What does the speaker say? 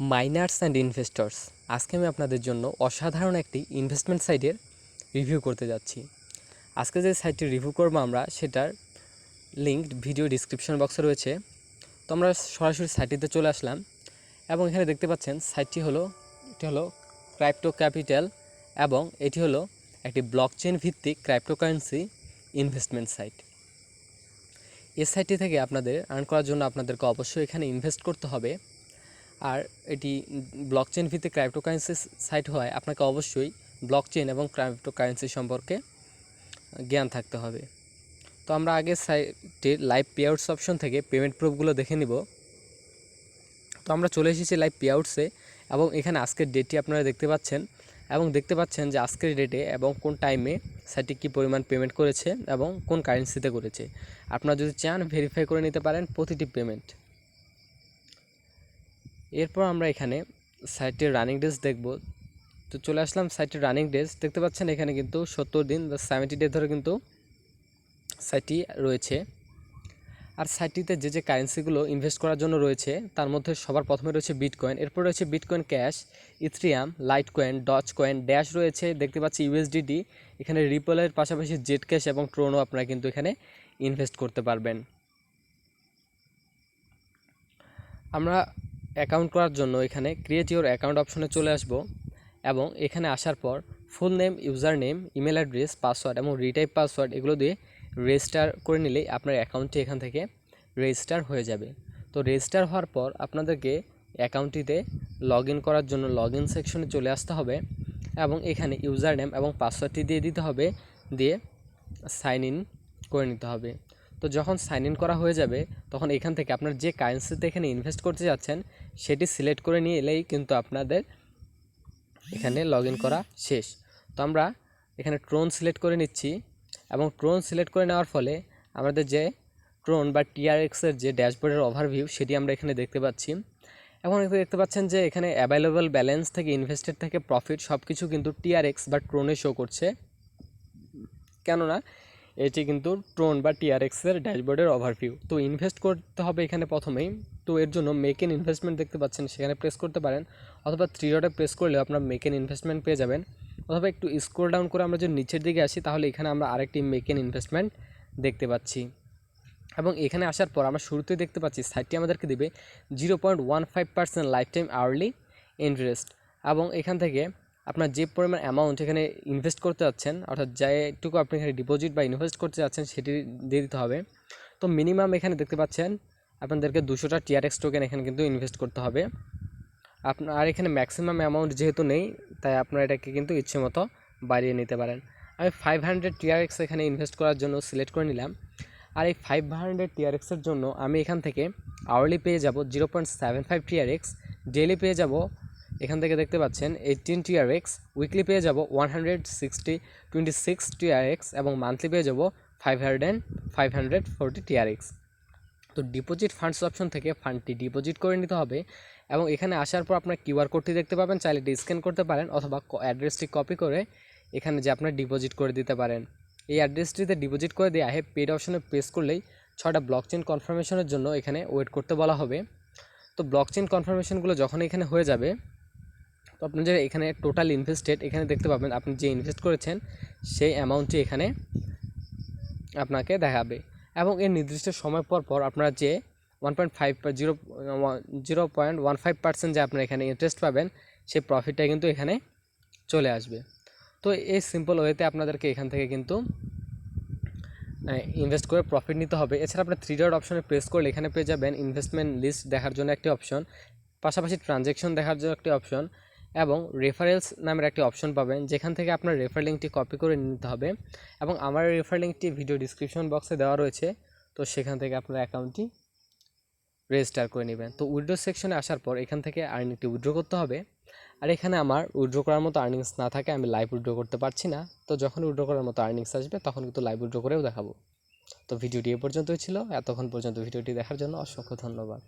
Minors and investors, আজকে আমি আপনাদের জন্য অসাধারণ একটি ইনভেস্টমেন্ট সাইটের রিভিউ করতে যাচ্ছি। আজকে যে সাইটটি রিভিউ করবো আমরা, সেটার লিঙ্ক ভিডিও ডিসক্রিপশন বক্সে রয়েছে। তো আমরা সরাসরি সাইটটিতে চলে আসলাম এবং এখানে দেখতে পাচ্ছেন এটি হলো ক্রাইপ্টো ক্যাপিটাল এবং এটি হলো একটি ব্লকচেন ভিত্তিক ক্রাইপ্টোকারেন্সি ইনভেস্টমেন্ট সাইট। এই সাইটটি থেকে আপনাদের আর্ন করার জন্য আপনাদেরকে অবশ্যই এখানে ইনভেস্ট করতে হবে। আর এটি ব্লকচেন ভিত্তিক ক্রাইপ্টোকারেন্সি সাইট হওয়ায় আপনাকে অবশ্যই ব্লকচেন এবং ক্রাইপ্টোকারেন্সি সম্পর্কে জ্ঞান থাকতে হবে। তো আমরা আগে সাইটের লাইভ পেআউটস অপশন থেকে পেমেন্ট প্রুফগুলো দেখে নিব। তো আমরা চলে এসেছি লাইভ পেআউটসে এবং এখানে আজকের ডেটটি আপনারা দেখতে পাচ্ছেন এবং দেখতে পাচ্ছেন যে আজকের ডেটে এবং কোন টাইমে সাইটটি কী পরিমাণ পেমেন্ট করেছে এবং কোন কারেন্সিতে করেছে। আপনারা যদি চান ভেরিফাই করে নিতে পারেন প্রতিটি পেমেন্ট। এরপর আমরা এখানে সাইটের রানিং ডেজ দেখব। তো চলে আসলাম সাইটের রানিং ডেজ, দেখতে পাচ্ছেন এখানে কিন্তু 70 দিন বা 70 ডে ধরে কিন্তু সাইটটি রয়েছে। আর সাইটটিতে যে কারেন্সিগুলো ইনভেস্ট করার জন্য রয়েছে তার মধ্যে সবার প্রথমে রয়েছে বিটকয়েন, এরপর রয়েছে bitcoin cash, Ethereum, Litecoin, Dogecoin, Dash রয়েছে, দেখতে পাচ্ছি ইউএসডিটি, এখানে রিপলের পাশাপাশি জেট ক্যাশ এবং ট্রোনও আপনারা কিন্তু এখানে ইনভেস্ট করতে পারবেন। আমরা অ্যাকাউন্ট করার জন্য এখানে ক্রিয়েট ইউর অ্যাকাউন্ট অপশনে চলে আসব এবং এখানে আসার পর full name, user name, email address, password এবং রিটাইপ পাসওয়ার্ড এগুলো দিয়ে রেজিস্টার করে নিলেই আপনার অ্যাকাউন্টটি এখান থেকে রেজিস্টার হয়ে যাবে। তো রেজিস্টার হওয়ার পর আপনাদেরকে অ্যাকাউন্টটিতে লগ ইন করার জন্য লগ ইন সেকশনে চলে আসতে হবে এবং এখানে ইউজার নেম এবং পাসওয়ার্ডটি দিয়ে দিতে হবে, দিয়ে সাইন ইন করে নিতে হবে। তো যখন সাইন ইন করা হয়ে যাবে তখন এখান থেকে আপনার যে কারেন্সিতে এখানে ইনভেস্ট করতে যাচ্ছেন সেটি সিলেক্ট করে নিয়ে এলেই কিন্তু আপনাদের এখানে লগ ইন করা শেষ। তো আমরা এখানে ট্রোন সিলেক্ট করে নিচ্ছি এবং ট্রোন সিলেক্ট করে নেওয়ার ফলে আমাদের যে ট্রোন বা টিআরএক্সের যে ড্যাশবোর্ডের ওভারভিউ সেটি আমরা এখানে দেখতে পাচ্ছি। এখন দেখতে পাচ্ছেন যে এখানে অ্যাভেলেবল ব্যালেন্স থেকে ইনভেস্টেড থেকে প্রফিট সব কিছু কিন্তু টিআরএক্স বা ট্রোনে শো করছে, কেননা এটি কিন্তু ট্রোন বা টিআরএক্সের ড্যাশবোর্ডের ওভারভিউ। তো ইনভেস্ট করতে হবে এখানে প্রথমেই। তো এর জন্য মেক এন ইনভেস্টমেন্ট দেখতে পাচ্ছেন, সেখানে প্রেস করতে পারেন অথবা 3 ডটে প্রেস করলেও আপনার মেক এন ইনভেস্টমেন্ট পেয়ে যাবেন। অথবা একটু স্ক্রল ডাউন করে আমরা যদি নিচের দিকে আসি তাহলে এখানে আমরা আরেকটি মেক এন ইনভেস্টমেন্ট দেখতে পাচ্ছি এবং এখানে আসার পর আমরা শুরুতেই দেখতে পাচ্ছি সাইটটি আমাদেরকে দেবে 0.15% লাইফ টাইম আওয়ারলি ইন্টারেস্ট এবং এখান থেকে আপনার যে পরিমাণ অ্যামাউন্ট এখানে ইনভেস্ট করতে যাচ্ছেন, অর্থাৎ যেটুকু আপনি এখানে ডিপোজিট বা ইনভেস্ট করতে যাচ্ছেন সেটি দিয়ে দিতে হবে। তো মিনিমাম এখানে দেখতে পাচ্ছেন আপনাদেরকে 200টা টিআরএক্স টোকেন এখানে কিন্তু ইনভেস্ট করতে হবে আপনার। আর এখানে ম্যাক্সিমাম অ্যামাউন্ট যেহেতু নেই তাই আপনারা এটাকে কিন্তু ইচ্ছে মতো বাড়িয়ে নিতে পারেন। আমি 500 টিআরএক্স এখানে ইনভেস্ট করার জন্য সিলেক্ট করে নিলাম। আর এই 500 টিআরএক্সের জন্য আমি এখান থেকে আওয়ারলি পেয়ে যাব 0.75 টিআরএক্স, ডেইলি পেয়ে যাব এখান থেকে দেখতে পাচ্ছেন 18 টিআরএক্স, উইকলি পেয়ে যাব 126 টিআরএক্স এবং মান্থলি পেয়ে যাব 540 টিআরএক্স। তো ডিপোজিট ফান্ডস অপশন থেকে ফান্ডটি ডিপোজিট করে নিতে হবে এবং এখানে আসার পর আপনার কিউআর কোডটি দেখতে পাবেন, চাইলে এটি স্ক্যান করতে পারেন অথবা অ্যাড্রেসটি কপি করে এখানে যে আপনার ডিপোজিট করে দিতে পারেন। এই অ্যাড্রেসটিতে ডিপোজিট করে দিয়ে আই হ্যাভ পেড অপশনে প্রেস করলেই 6টা ব্লকচেন কনফার্মেশনের জন্য এখানে ওয়েট করতে বলা হবে। তো ব্লকচেন কনফার্মেশনগুলো যখন এখানে হয়ে যাবে তো আপনি যে এখানে টোটাল ইনভেস্টেড এখানে দেখতে পাবেন, আপনি যে ইনভেস্ট করেছেন সেই অ্যামাউন্টটি এখানে আপনাকে দেখাবে এবং এর নির্দিষ্ট সময় পর আপনারা যে 0.15% যে আপনারা এখানে ইন্টারেস্ট পাবেন সেই প্রফিটটা কিন্তু এখানে চলে আসবে। তো এই সিম্পল ওয়েতে আপনাদেরকে এখান থেকে কিন্তু ইনভেস্ট করে প্রফিট নিতে হবে। এছাড়া আপনার 3 ডট অপশনে প্রেস করলে এখানে পেয়ে যাবেন ইনভেস্টমেন্ট লিস্ট দেখার জন্য একটি অপশন, পাশাপাশি ট্রানজ্যাকশন দেখার জন্য একটি অপশন এবং রেফারেলস নামের একটি অপশন পাবেন, যেখান থেকে আপনার রেফার লিঙ্কটি কপি করে নিতে হবে এবং আমার রেফার লিঙ্কটি ভিডিও ডিসক্রিপশন বক্সে দেওয়া রয়েছে। তো সেখান থেকে আপনার অ্যাকাউন্টটি রেজিস্টার করে নেবেন। তো উইথড্র সেকশনে আসার পর এখান থেকে আর্নিংটি উইথড্র করতে হবে। আর এখানে আমার উইথড্র করার মতো আর্নিংস না থাকে, আমি লাইভ উইথড্র করতে পারছি না। তো যখন উইথড্র করার মতো আর্নিংস আসবে তখন কিন্তু লাইভ উইথড্র করেও দেখাবো। তো ভিডিওটি এ পর্যন্তই ছিল, এতক্ষণ পর্যন্ত ভিডিওটি দেখার জন্য অসংখ্য ধন্যবাদ।